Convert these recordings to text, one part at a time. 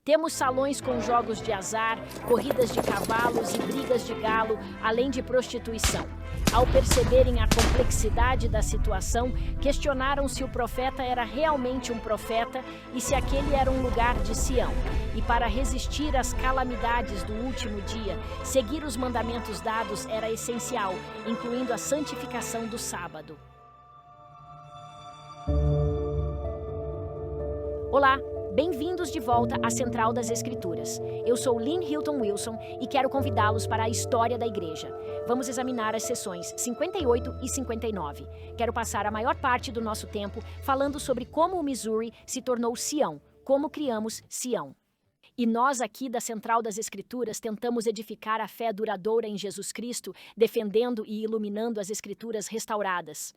Temos salões com jogos de azar, corridas de cavalos e brigas de galo, além de prostituição. Ao perceberem a complexidade da situação, questionaram se o profeta era realmente um profeta e se aquele era um lugar de Sião. E para resistir às calamidades do último dia, seguir os mandamentos dados era essencial, incluindo a santificação do sábado. Olá! Bem-vindos de volta à Central das Escrituras. Eu sou Lynn Hilton Wilson e quero convidá-los para a história da igreja. Vamos examinar as sessões 58 e 59. Quero passar a maior parte do nosso tempo falando sobre como o Missouri se tornou Sião, como criamos Sião. E nós aqui da Central das Escrituras tentamos edificar a fé duradoura em Jesus Cristo, defendendo e iluminando as Escrituras restauradas.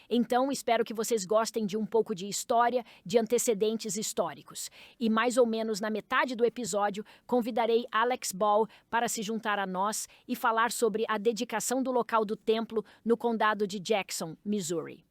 Então, espero que vocês gostem de um pouco de história, de antecedentes históricos. E mais ou menos na metade do episódio, convidarei Alex Ball para se juntar a nós e falar sobre a dedicação do local do templo no condado de Jackson, Missouri.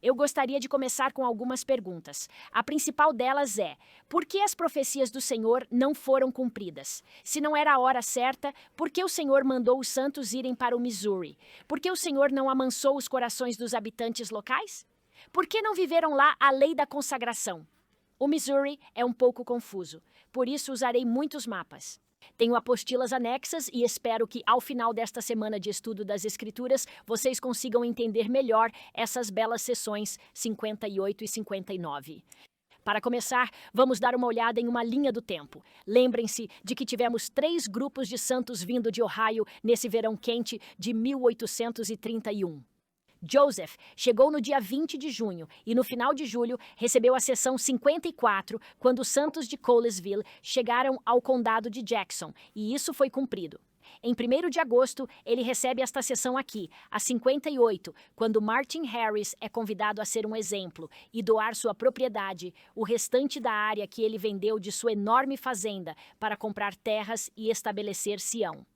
Eu gostaria de começar com algumas perguntas. A principal delas é: por que as profecias do Senhor não foram cumpridas? Se não era a hora certa, por que o Senhor mandou os santos irem para o Missouri? Por que o Senhor não amansou os corações dos habitantes locais? Por que não viveram lá a lei da consagração? O Missouri é um pouco confuso, por isso usarei muitos mapas. Tenho apostilas anexas e espero que, ao final desta semana de estudo das Escrituras, vocês consigam entender melhor essas belas sessões 58 e 59. Para começar, vamos dar uma olhada em uma linha do tempo. Lembrem-se de que tivemos 3 grupos de santos vindo de Ohio nesse verão quente de 1831. Joseph chegou no dia 20 de junho e no final de julho recebeu a sessão 54 quando os santos de Colesville chegaram ao condado de Jackson, e isso foi cumprido. Em 1º de agosto, ele recebe esta sessão aqui, a 58, quando Martin Harris é convidado a ser um exemplo e doar sua propriedade, o restante da área que ele vendeu de sua enorme fazenda, para comprar terras e estabelecer Sião.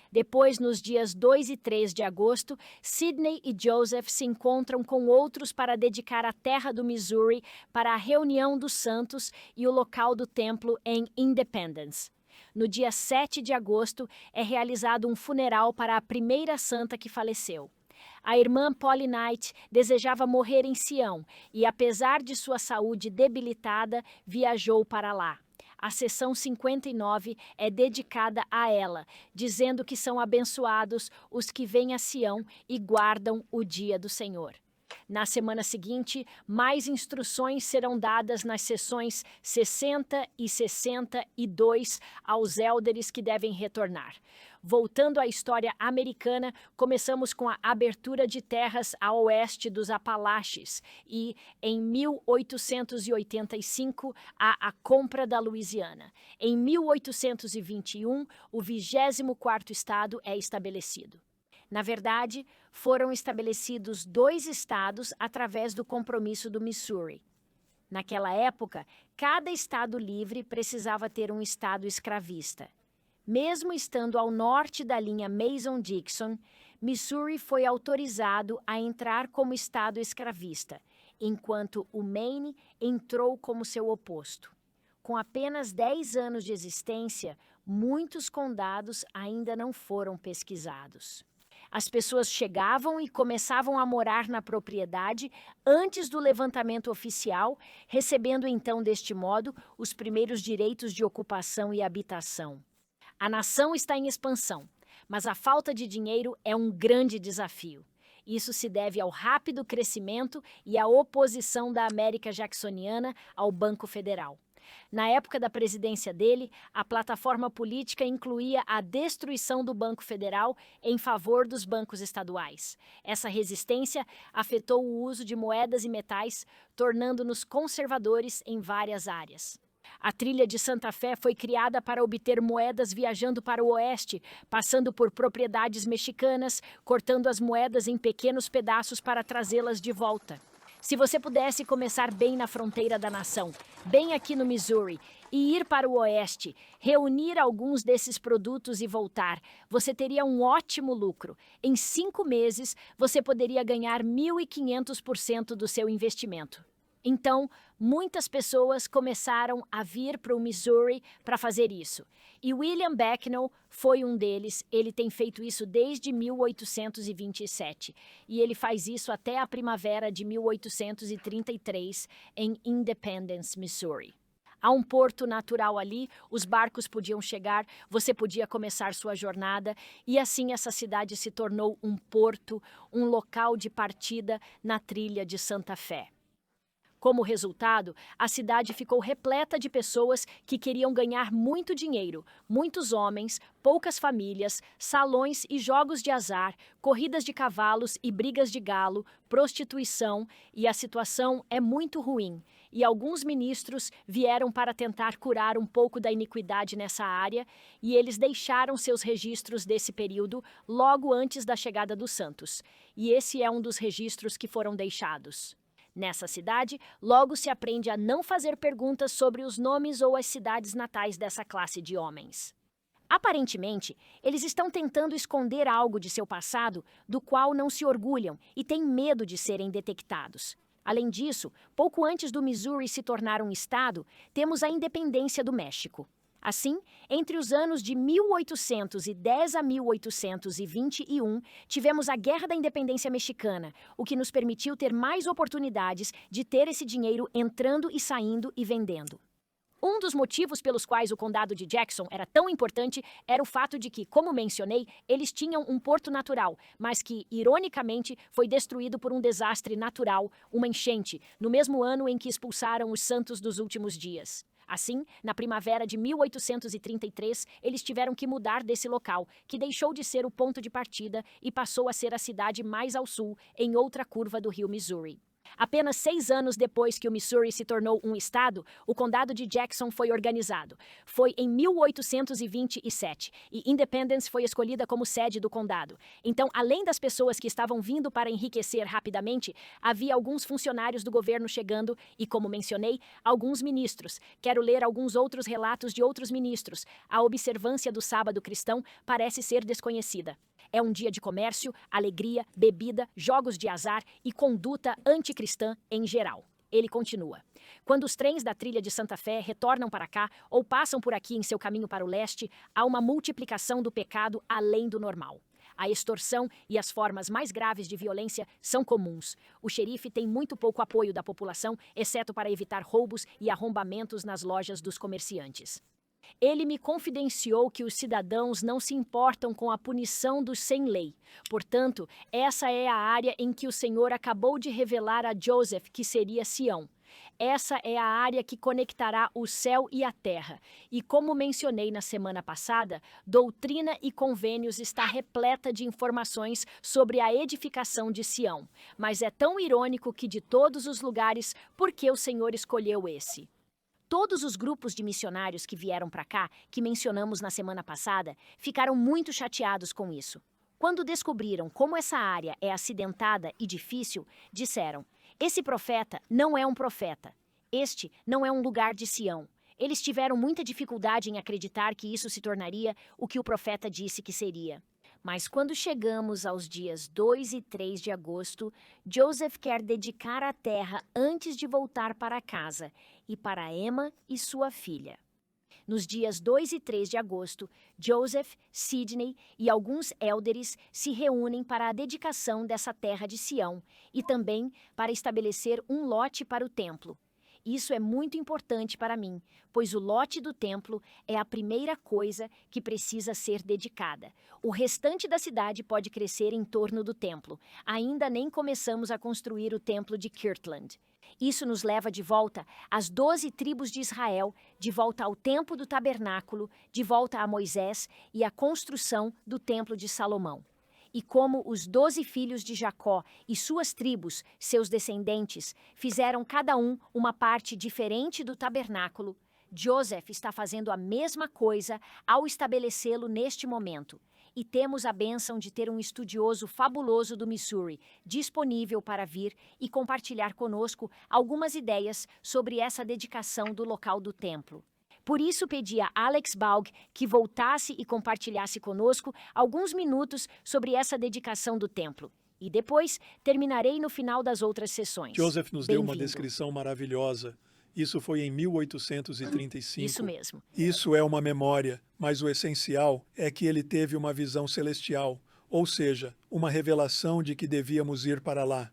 Depois, nos dias 2 e 3 de agosto, Sidney e Joseph se encontram com outros para dedicar a terra do Missouri para a reunião dos santos e o local do templo em Independence. No dia 7 de agosto, é realizado um funeral para a primeira santa que faleceu. A irmã Polly Knight desejava morrer em Sião e, apesar de sua saúde debilitada, viajou para lá. A sessão 59 é dedicada a ela, dizendo que são abençoados os que vêm a Sião e guardam o dia do Senhor. Na semana seguinte, mais instruções serão dadas nas sessões 60 e 62 aos élderes que devem retornar. Voltando à história americana, começamos com a abertura de terras a oeste dos Apalaches e, em 1885, há a compra da Louisiana. Em 1821, o 24º estado é estabelecido. Na verdade, foram estabelecidos 2 estados através do compromisso do Missouri. Naquela época, cada estado livre precisava ter um estado escravista. Mesmo estando ao norte da linha Mason-Dixon, Missouri foi autorizado a entrar como estado escravista, enquanto o Maine entrou como seu oposto. Com apenas 10 anos de existência, muitos condados ainda não foram pesquisados. As pessoas chegavam e começavam a morar na propriedade antes do levantamento oficial, recebendo então deste modo os primeiros direitos de ocupação e habitação. A nação está em expansão, mas a falta de dinheiro é um grande desafio. Isso se deve ao rápido crescimento e à oposição da América Jacksoniana ao Banco Federal. Na época da presidência dele, a plataforma política incluía a destruição do Banco Federal em favor dos bancos estaduais. Essa resistência afetou o uso de moedas e metais, tornando-nos conservadores em várias áreas. A trilha de Santa Fé foi criada para obter moedas viajando para o oeste, passando por propriedades mexicanas, cortando as moedas em pequenos pedaços para trazê-las de volta. Se você pudesse começar bem na fronteira da nação, bem aqui no Missouri, e ir para o oeste, reunir alguns desses produtos e voltar, você teria um ótimo lucro. Em 5 meses, você poderia ganhar 1.500% do seu investimento. Então, muitas pessoas começaram a vir para o Missouri para fazer isso. E William Becknell foi um deles. Ele tem feito isso desde 1827. E ele faz isso até a primavera de 1833 em Independence, Missouri. Há um porto natural ali, os barcos podiam chegar, você podia começar sua jornada, e assim essa cidade se tornou um porto, um local de partida na trilha de Santa Fé. Como resultado, a cidade ficou repleta de pessoas que queriam ganhar muito dinheiro, muitos homens, poucas famílias, salões e jogos de azar, corridas de cavalos e brigas de galo, prostituição, e a situação é muito ruim. E alguns ministros vieram para tentar curar um pouco da iniquidade nessa área, e eles deixaram seus registros desse período logo antes da chegada dos santos. E esse é um dos registros que foram deixados. Nessa cidade, logo se aprende a não fazer perguntas sobre os nomes ou as cidades natais dessa classe de homens. Aparentemente, eles estão tentando esconder algo de seu passado do qual não se orgulham e têm medo de serem detectados. Além disso, pouco antes do Missouri se tornar um estado, temos a independência do México. Assim, entre os anos de 1810 a 1821, tivemos a Guerra da Independência Mexicana, o que nos permitiu ter mais oportunidades de ter esse dinheiro entrando e saindo e vendendo. Um dos motivos pelos quais o condado de Jackson era tão importante era o fato de que, como mencionei, eles tinham um porto natural, mas que, ironicamente, foi destruído por um desastre natural, uma enchente, no mesmo ano em que expulsaram os santos dos últimos dias. Assim, na primavera de 1833, eles tiveram que mudar desse local, que deixou de ser o ponto de partida e passou a ser a cidade mais ao sul, em outra curva do rio Missouri. Apenas 6 anos depois que o Missouri se tornou um estado, o condado de Jackson foi organizado. Foi em 1827 e Independence foi escolhida como sede do condado. Então, além das pessoas que estavam vindo para enriquecer rapidamente, havia alguns funcionários do governo chegando e, como mencionei, alguns ministros. Quero ler alguns outros relatos de outros ministros. A observância do sábado cristão parece ser desconhecida. É um dia de comércio, alegria, bebida, jogos de azar e conduta anticristã em geral. Ele continua. Quando os trens da trilha de Santa Fé retornam para cá ou passam por aqui em seu caminho para o leste, há uma multiplicação do pecado além do normal. A extorsão e as formas mais graves de violência são comuns. O xerife tem muito pouco apoio da população, exceto para evitar roubos e arrombamentos nas lojas dos comerciantes. Ele me confidenciou que os cidadãos não se importam com a punição dos sem lei. Portanto, essa é a área em que o Senhor acabou de revelar a Joseph que seria Sião. Essa é a área que conectará o céu e a terra. E como mencionei na semana passada, Doutrina e Convênios está repleta de informações sobre a edificação de Sião. Mas é tão irônico que de todos os lugares, por que o Senhor escolheu esse? Todos os grupos de missionários que vieram para cá, que mencionamos na semana passada, ficaram muito chateados com isso. Quando descobriram como essa área é acidentada e difícil, disseram: esse profeta não é um profeta. Este não é um lugar de Sião. Eles tiveram muita dificuldade em acreditar que isso se tornaria o que o profeta disse que seria. Mas quando chegamos aos dias 2 e 3 de agosto, Joseph quer dedicar a terra antes de voltar para casa, e para Emma e sua filha. Nos dias 2 e 3 de agosto, Joseph, Sidney e alguns élderes se reúnem para a dedicação dessa terra de Sião e também para estabelecer um lote para o templo. Isso é muito importante para mim, pois o lote do templo é a primeira coisa que precisa ser dedicada. O restante da cidade pode crescer em torno do templo. Ainda nem começamos a construir o templo de Kirtland. Isso nos leva de volta às 12 tribos de Israel, de volta ao tempo do tabernáculo, de volta a Moisés e à construção do templo de Salomão. E como os 12 filhos de Jacó e suas tribos, seus descendentes, fizeram cada um uma parte diferente do tabernáculo, Joseph está fazendo a mesma coisa ao estabelecê-lo neste momento. E temos a bênção de ter um estudioso fabuloso do Missouri disponível para vir e compartilhar conosco algumas ideias sobre essa dedicação do local do templo. Por isso pedi a Alex Baug que voltasse e compartilhasse conosco alguns minutos sobre essa dedicação do templo. E depois terminarei no final das outras sessões. Joseph nos deu uma Bem-vindo. descrição maravilhosa. Isso foi em 1835. Isso mesmo. Isso é uma memória, mas o essencial é que ele teve uma visão celestial, ou seja, uma revelação de que devíamos ir para lá.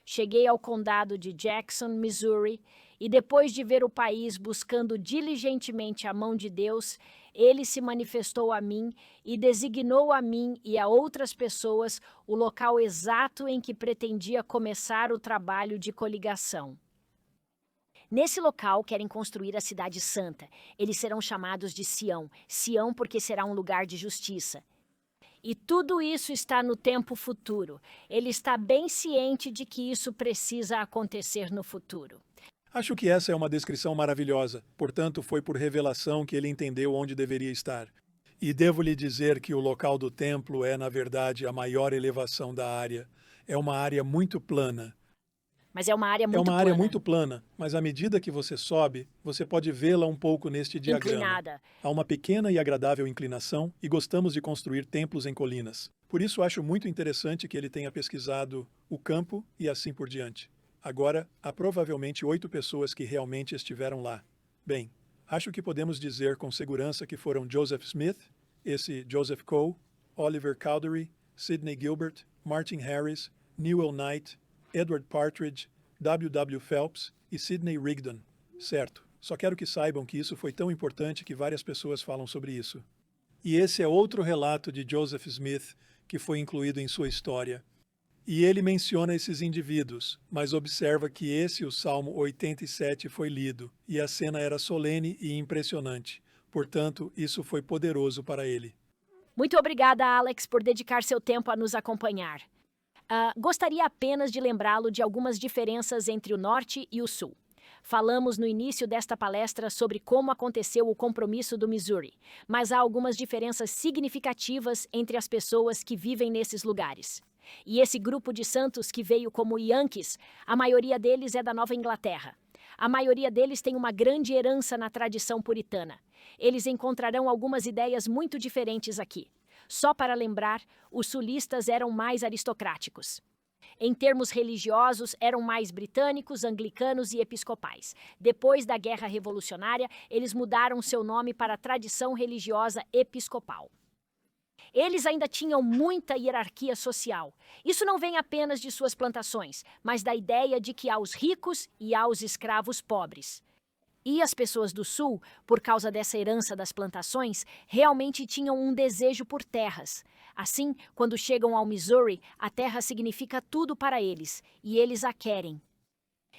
Cheguei ao condado de Jackson, Missouri, e depois de ver o país buscando diligentemente a mão de Deus, ele se manifestou a mim e designou a mim e a outras pessoas o local exato em que pretendia começar o trabalho de coligação. Nesse local querem construir a cidade santa. Eles serão chamados de Sião. Sião porque será um lugar de justiça. E tudo isso está no tempo futuro. Ele está bem ciente de que isso precisa acontecer no futuro. Acho que essa é uma descrição maravilhosa, portanto, foi por revelação que ele entendeu onde deveria estar. E devo lhe dizer que o local do templo é, na verdade, a maior elevação da área. É uma área muito plana. Mas é uma área muito É uma área plana, muito plana, mas à medida que você sobe, você pode vê-la um pouco neste diagrama. inclinada. Há uma pequena e agradável inclinação e gostamos de construir templos em colinas. Por isso acho muito interessante que ele tenha pesquisado o campo e assim por diante. Agora, há provavelmente 8 pessoas que realmente estiveram lá. Bem, acho que podemos dizer com segurança que foram Joseph Smith, esse Joseph Coe, Oliver Cowdery, Sidney Gilbert, Martin Harris, Newell Knight, Edward Partridge, W. Phelps e Sidney Rigdon. Certo, só quero que saibam que isso foi tão importante que várias pessoas falam sobre isso. E esse é outro relato de Joseph Smith que foi incluído em sua história. E ele menciona esses indivíduos, mas observa que o Salmo 87, foi lido, e a cena era solene e impressionante. Portanto, isso foi poderoso para ele. Muito obrigada, Alex, por dedicar seu tempo a nos acompanhar. Gostaria apenas de lembrá-lo de algumas diferenças entre o Norte e o Sul. Falamos no início desta palestra sobre como aconteceu o compromisso do Missouri, mas há algumas diferenças significativas entre as pessoas que vivem nesses lugares. E esse grupo de santos que veio como Yankees, a maioria deles é da Nova Inglaterra. A maioria deles tem uma grande herança na tradição puritana. Eles encontrarão algumas ideias muito diferentes aqui. Só para lembrar, os sulistas eram mais aristocráticos. Em termos religiosos, eram mais britânicos, anglicanos e episcopais. Depois da Guerra Revolucionária, eles mudaram seu nome para a tradição religiosa episcopal. Eles ainda tinham muita hierarquia social. Isso não vem apenas de suas plantações, mas da ideia de que há os ricos e há os escravos pobres. E as pessoas do Sul, por causa dessa herança das plantações, realmente tinham um desejo por terras. Assim, quando chegam ao Missouri, a terra significa tudo para eles, e eles a querem.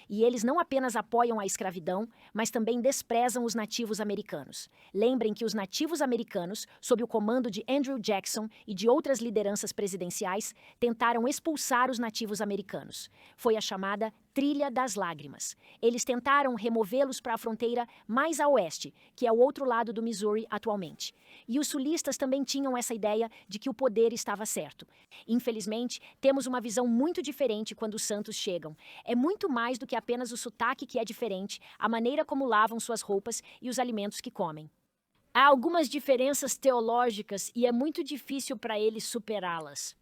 E eles não apenas apoiam a escravidão, mas também desprezam os nativos americanos. Lembrem que os nativos americanos, sob o comando de Andrew Jackson e de outras lideranças presidenciais, tentaram expulsar os nativos americanos. Foi a chamada Trilha das Lágrimas. Eles tentaram removê-los para a fronteira mais a oeste, que é o outro lado do Missouri atualmente. E os sulistas também tinham essa ideia de que o poder estava certo. Infelizmente, temos uma visão muito diferente quando os santos chegam. É muito mais do que apenas o sotaque que é diferente, a maneira como lavam suas roupas e os alimentos que comem. Há algumas diferenças teológicas e é muito difícil para eles superá-las.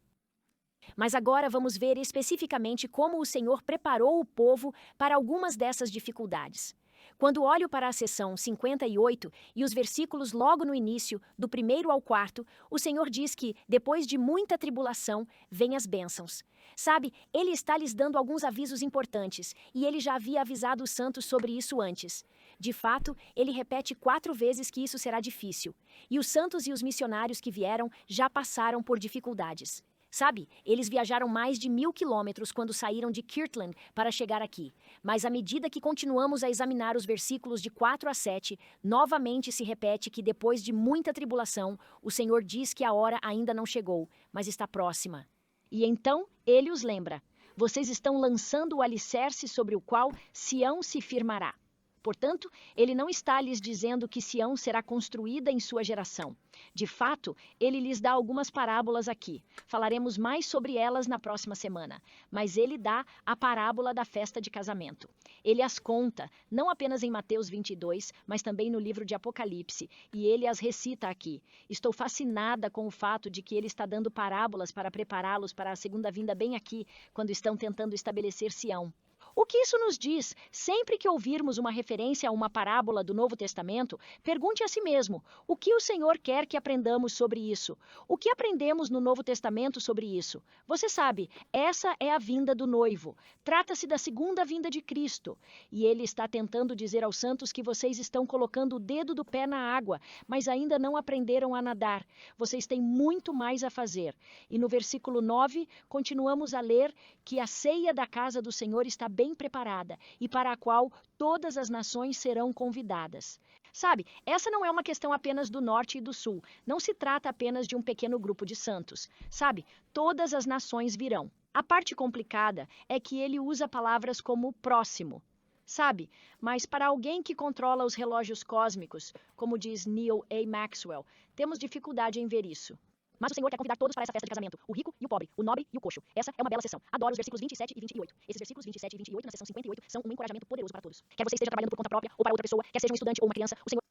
Mas agora vamos ver especificamente como o Senhor preparou o povo para algumas dessas dificuldades. Quando olho para a seção 58 e os versículos logo no início, do 1º ao 4º, o Senhor diz que, depois de muita tribulação, vêm as bênçãos. Sabe, Ele está lhes dando alguns avisos importantes, e Ele já havia avisado os santos sobre isso antes. De fato, Ele repete 4 vezes que isso será difícil. E os santos e os missionários que vieram já passaram por dificuldades. Sabe, eles viajaram mais de 1000 quilômetros quando saíram de Kirtland para chegar aqui. Mas à medida que continuamos a examinar os versículos de 4 a 7, novamente se repete que depois de muita tribulação, o Senhor diz que a hora ainda não chegou, mas está próxima. E então, Ele os lembra. Vocês estão lançando o alicerce sobre o qual Sião se firmará. Portanto, ele não está lhes dizendo que Sião será construída em sua geração. De fato, ele lhes dá algumas parábolas aqui. Falaremos mais sobre elas na próxima semana. Mas ele dá a parábola da festa de casamento. Ele as conta, não apenas em Mateus 22, mas também no livro de Apocalipse, e ele as recita aqui. Estou fascinada com o fato de que ele está dando parábolas para prepará-los para a segunda vinda bem aqui, quando estão tentando estabelecer Sião. O que isso nos diz? Sempre que ouvirmos uma referência a uma parábola do Novo Testamento, pergunte a si mesmo: o que o Senhor quer que aprendamos sobre isso? O que aprendemos no Novo Testamento sobre isso? Você sabe, essa é a vinda do noivo. Trata-se da segunda vinda de Cristo. E ele está tentando dizer aos santos que vocês estão colocando o dedo do pé na água, mas ainda não aprenderam a nadar. Vocês têm muito mais a fazer. E no versículo 9, continuamos a ler que a ceia da casa do Senhor está bem preparada e para a qual todas as nações serão convidadas. Sabe, essa não é uma questão apenas do norte e do sul. Não se trata apenas de um pequeno grupo de santos. Sabe, todas as nações virão. A parte complicada é que ele usa palavras como próximo. Sabe, mas para alguém que controla os relógios cósmicos, como diz Neil A. Maxwell, temos dificuldade em ver isso. Mas o Senhor quer convidar todos para essa festa de casamento, o rico e o pobre, o nobre e o coxo. Essa é uma bela sessão. Adoro os versículos 27 e 28. Esses versículos 27 e 28 na sessão 58 são um encorajamento poderoso para todos. Quer você esteja trabalhando por conta própria ou para outra pessoa, quer seja um estudante ou uma criança, o Senhor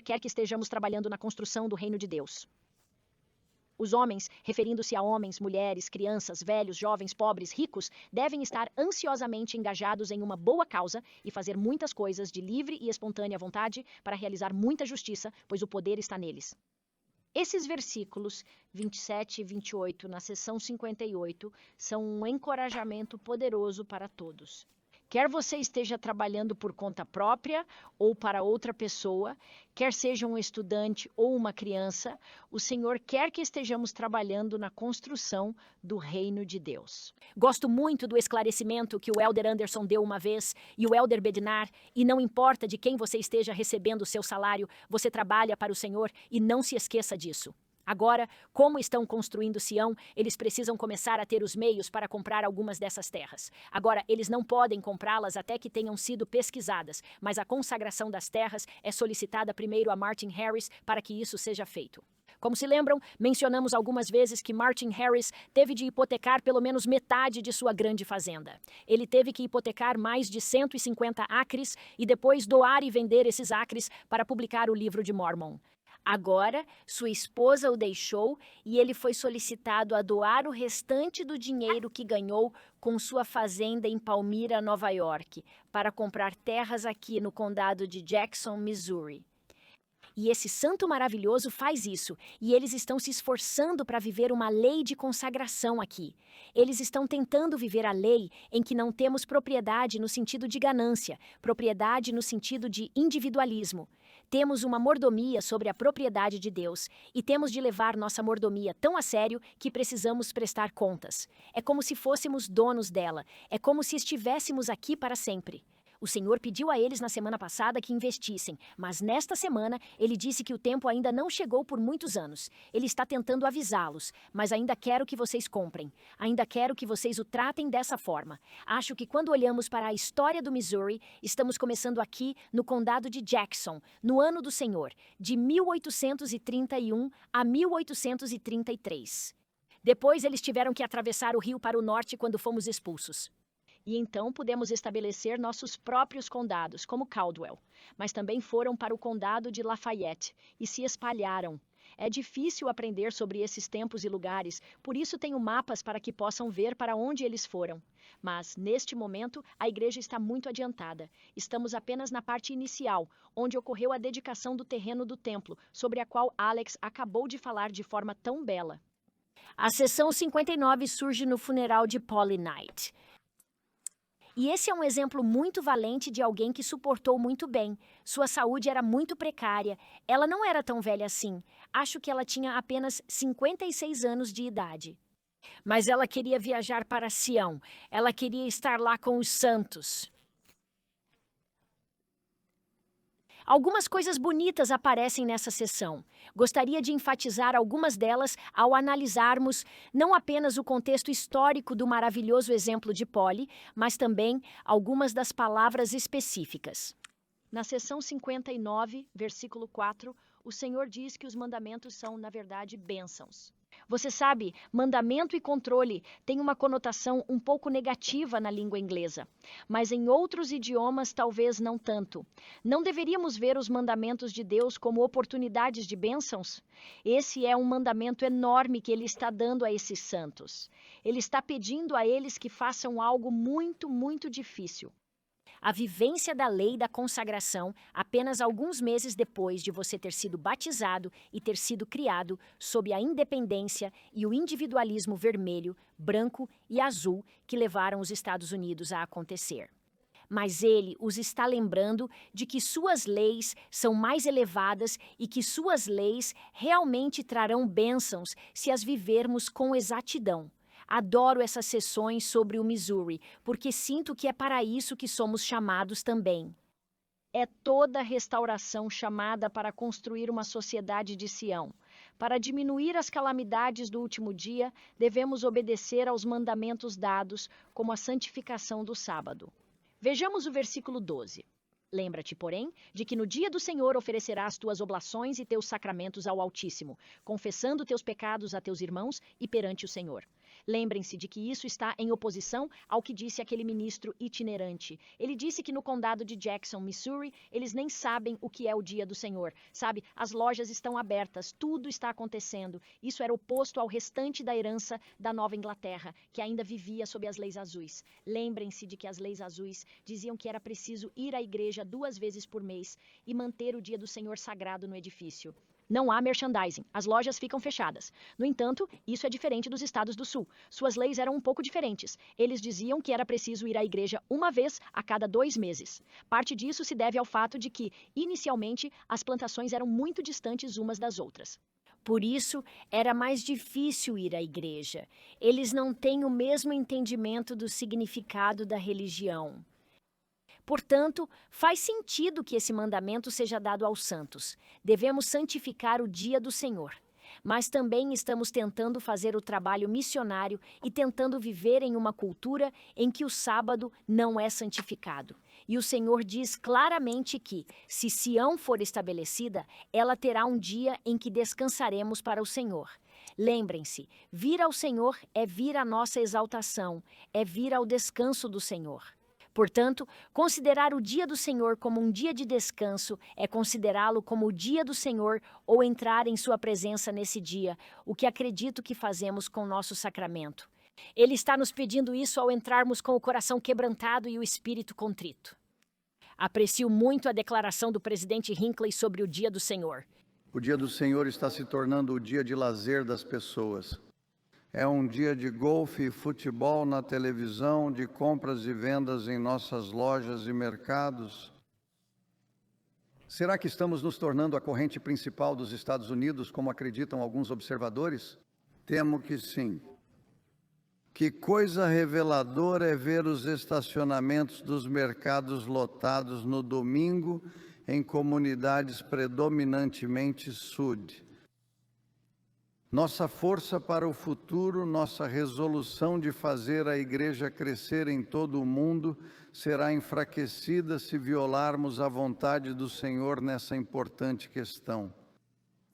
quer que estejamos trabalhando na construção do reino de Deus. Os homens, referindo-se a homens, mulheres, crianças, velhos, jovens, pobres, ricos, devem estar ansiosamente engajados em uma boa causa e fazer muitas coisas de livre e espontânea vontade para realizar muita justiça, pois o poder está neles. Esses versículos 27 e 28 na seção 58 são um encorajamento poderoso para todos. Quer você esteja trabalhando por conta própria ou para outra pessoa, quer seja um estudante ou uma criança, o Senhor quer que estejamos trabalhando na construção do reino de Deus. Gosto muito do esclarecimento que o Elder Anderson deu uma vez e o Elder Bednar, e não importa de quem você esteja recebendo o seu salário, você trabalha para o Senhor e não se esqueça disso. Agora, como estão construindo Sião, eles precisam começar a ter os meios para comprar algumas dessas terras. Agora, eles não podem comprá-las até que tenham sido pesquisadas, mas a consagração das terras é solicitada primeiro a Martin Harris para que isso seja feito. Como se lembram, mencionamos algumas vezes que Martin Harris teve de hipotecar pelo menos metade de sua grande fazenda. Ele teve que hipotecar mais de 150 acres e depois doar e vender esses acres para publicar o livro de Mormon. Agora, sua esposa o deixou e ele foi solicitado a doar o restante do dinheiro que ganhou com sua fazenda em Palmyra, Nova York, para comprar terras aqui no condado de Jackson, Missouri. E esse santo maravilhoso faz isso, e eles estão se esforçando para viver uma lei de consagração aqui. Eles estão tentando viver a lei em que não temos propriedade no sentido de ganância, propriedade no sentido de individualismo. Temos uma mordomia sobre a propriedade de Deus e temos de levar nossa mordomia tão a sério que precisamos prestar contas. É como se fôssemos donos dela, é como se estivéssemos aqui para sempre. O Senhor pediu a eles na semana passada que investissem, mas nesta semana ele disse que o tempo ainda não chegou por muitos anos. Ele está tentando avisá-los, mas ainda quero que vocês comprem. Ainda quero que vocês o tratem dessa forma. Acho que quando olhamos para a história do Missouri, estamos começando aqui no condado de Jackson, no ano do Senhor, de 1831 a 1833. Depois eles tiveram que atravessar o rio para o norte quando fomos expulsos. E então pudemos estabelecer nossos próprios condados, como Caldwell. Mas também foram para o condado de Lafayette e se espalharam. É difícil aprender sobre esses tempos e lugares, por isso tenho mapas para que possam ver para onde eles foram. Mas, neste momento, a igreja está muito adiantada. Estamos apenas na parte inicial, onde ocorreu a dedicação do terreno do templo, sobre a qual Alex acabou de falar de forma tão bela. A sessão 59 surge no funeral de Polly Knight. E esse é um exemplo muito valente de alguém que suportou muito bem. Sua saúde era muito precária. Ela não era tão velha assim. Acho que ela tinha apenas 56 anos de idade. Mas ela queria viajar para Sião. Ela queria estar lá com os santos. Algumas coisas bonitas aparecem nessa sessão. Gostaria de enfatizar algumas delas ao analisarmos não apenas o contexto histórico do maravilhoso exemplo de Polly, mas também algumas das palavras específicas. Na seção 59, versículo 4, o Senhor diz que os mandamentos são, na verdade, bênçãos. Você sabe, mandamento e controle têm uma conotação um pouco negativa na língua inglesa, mas em outros idiomas talvez não tanto. Não deveríamos ver os mandamentos de Deus como oportunidades de bênçãos? Esse é um mandamento enorme que Ele está dando a esses santos. Ele está pedindo a eles que façam algo muito, muito difícil. A vivência da lei da consagração apenas alguns meses depois de você ter sido batizado e ter sido criado sob a independência e o individualismo vermelho, branco e azul que levaram os Estados Unidos a acontecer. Mas ele os está lembrando de que suas leis são mais elevadas e que suas leis realmente trarão bênçãos se as vivermos com exatidão. Adoro essas sessões sobre o Missouri, porque sinto que é para isso que somos chamados também. É toda a restauração chamada para construir uma sociedade de Sião. Para diminuir as calamidades do último dia, devemos obedecer aos mandamentos dados, como a santificação do sábado. Vejamos o versículo 12. Lembra-te, porém, de que no dia do Senhor oferecerás tuas oblações e teus sacramentos ao Altíssimo, confessando teus pecados a teus irmãos e perante o Senhor. Lembrem-se de que isso está em oposição ao que disse aquele ministro itinerante. Ele disse que no condado de Jackson, Missouri, eles nem sabem o que é o dia do Senhor. Sabe, as lojas estão abertas, tudo está acontecendo. Isso era oposto ao restante da herança da Nova Inglaterra, que ainda vivia sob as leis azuis. Lembrem-se de que as leis azuis diziam que era preciso ir à igreja 2 vezes por mês e manter o dia do Senhor sagrado no edifício. Não há merchandising, as lojas ficam fechadas. No entanto, isso é diferente dos estados do sul. Suas leis eram um pouco diferentes. Eles diziam que era preciso ir à igreja 1 vez a cada 2 meses. Parte disso se deve ao fato de que, inicialmente, as plantações eram muito distantes umas das outras. Por isso, era mais difícil ir à igreja. Eles não têm o mesmo entendimento do significado da religião. Portanto, faz sentido que esse mandamento seja dado aos santos. Devemos santificar o dia do Senhor. Mas também estamos tentando fazer o trabalho missionário e tentando viver em uma cultura em que o sábado não é santificado. E o Senhor diz claramente que, se Sião for estabelecida, ela terá um dia em que descansaremos para o Senhor. Lembrem-se, vir ao Senhor é vir à nossa exaltação, é vir ao descanso do Senhor. Portanto, considerar o dia do Senhor como um dia de descanso é considerá-lo como o dia do Senhor ou entrar em sua presença nesse dia, o que acredito que fazemos com nosso sacramento. Ele está nos pedindo isso ao entrarmos com o coração quebrantado e o espírito contrito. Aprecio muito a declaração do presidente Hinckley sobre o dia do Senhor. O dia do Senhor está se tornando o dia de lazer das pessoas. É um dia de golfe e futebol na televisão, de compras e vendas em nossas lojas e mercados. Será que estamos nos tornando a corrente principal dos Estados Unidos, como acreditam alguns observadores? Temo que sim. Que coisa reveladora é ver os estacionamentos dos mercados lotados no domingo em comunidades predominantemente sud. Nossa força para o futuro, nossa resolução de fazer a igreja crescer em todo o mundo será enfraquecida se violarmos a vontade do Senhor nessa importante questão.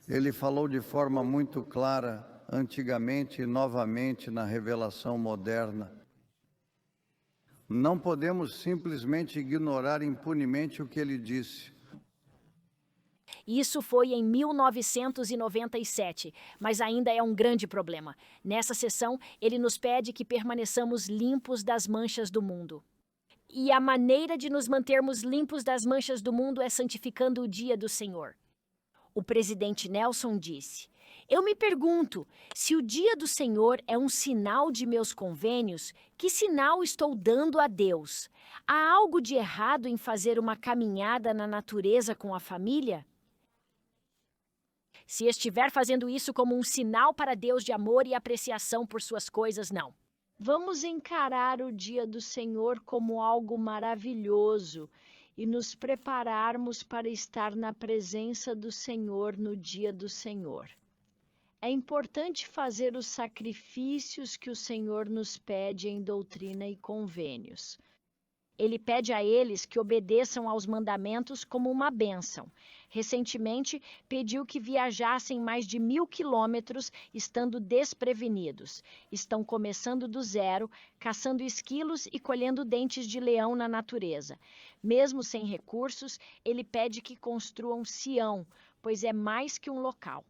Ele falou de forma muito clara, antigamente e novamente na revelação moderna. Não podemos simplesmente ignorar impunemente o que ele disse. Isso foi em 1997, mas ainda é um grande problema. Nessa sessão, ele nos pede que permaneçamos limpos das manchas do mundo. E a maneira de nos mantermos limpos das manchas do mundo é santificando o dia do Senhor. O presidente Nelson disse: "Eu me pergunto, se o dia do Senhor é um sinal de meus convênios, que sinal estou dando a Deus? Há algo de errado em fazer uma caminhada na natureza com a família? Se estiver fazendo isso como um sinal para Deus de amor e apreciação por suas coisas, não. Vamos encarar o dia do Senhor como algo maravilhoso e nos prepararmos para estar na presença do Senhor no dia do Senhor. É importante fazer os sacrifícios que o Senhor nos pede em doutrina e convênios. Ele pede a eles que obedeçam aos mandamentos como uma bênção. Recentemente, pediu que viajassem mais de 1.000 quilômetros estando desprevenidos. Estão começando do zero, caçando esquilos e colhendo dentes de leão na natureza. Mesmo sem recursos, ele pede que construam Sião, pois é mais que um local.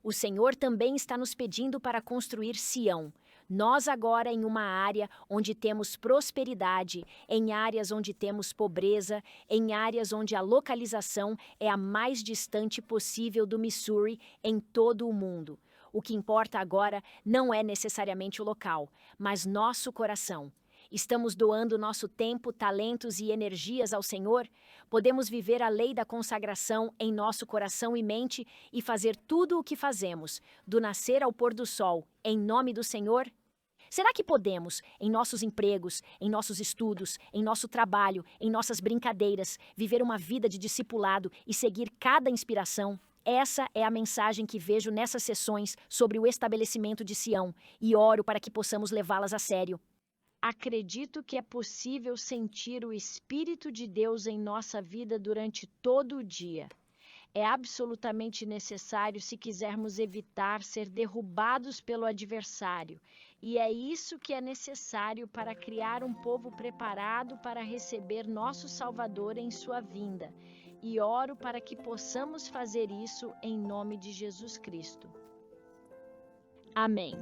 O Senhor também está nos pedindo para construir Sião. Nós agora em uma área onde temos prosperidade, em áreas onde temos pobreza, em áreas onde a localização é a mais distante possível do Missouri em todo o mundo. O que importa agora não é necessariamente o local, mas nosso coração. Estamos doando nosso tempo, talentos e energias ao Senhor? Podemos viver a lei da consagração em nosso coração e mente e fazer tudo o que fazemos, do nascer ao pôr do sol, em nome do Senhor? Será que podemos, em nossos empregos, em nossos estudos, em nosso trabalho, em nossas brincadeiras, viver uma vida de discipulado e seguir cada inspiração? Essa é a mensagem que vejo nessas sessões sobre o estabelecimento de Sião e oro para que possamos levá-las a sério. Acredito que é possível sentir o Espírito de Deus em nossa vida durante todo o dia. É absolutamente necessário se quisermos evitar ser derrubados pelo adversário. E é isso que é necessário para criar um povo preparado para receber nosso Salvador em sua vinda. E oro para que possamos fazer isso em nome de Jesus Cristo. Amém.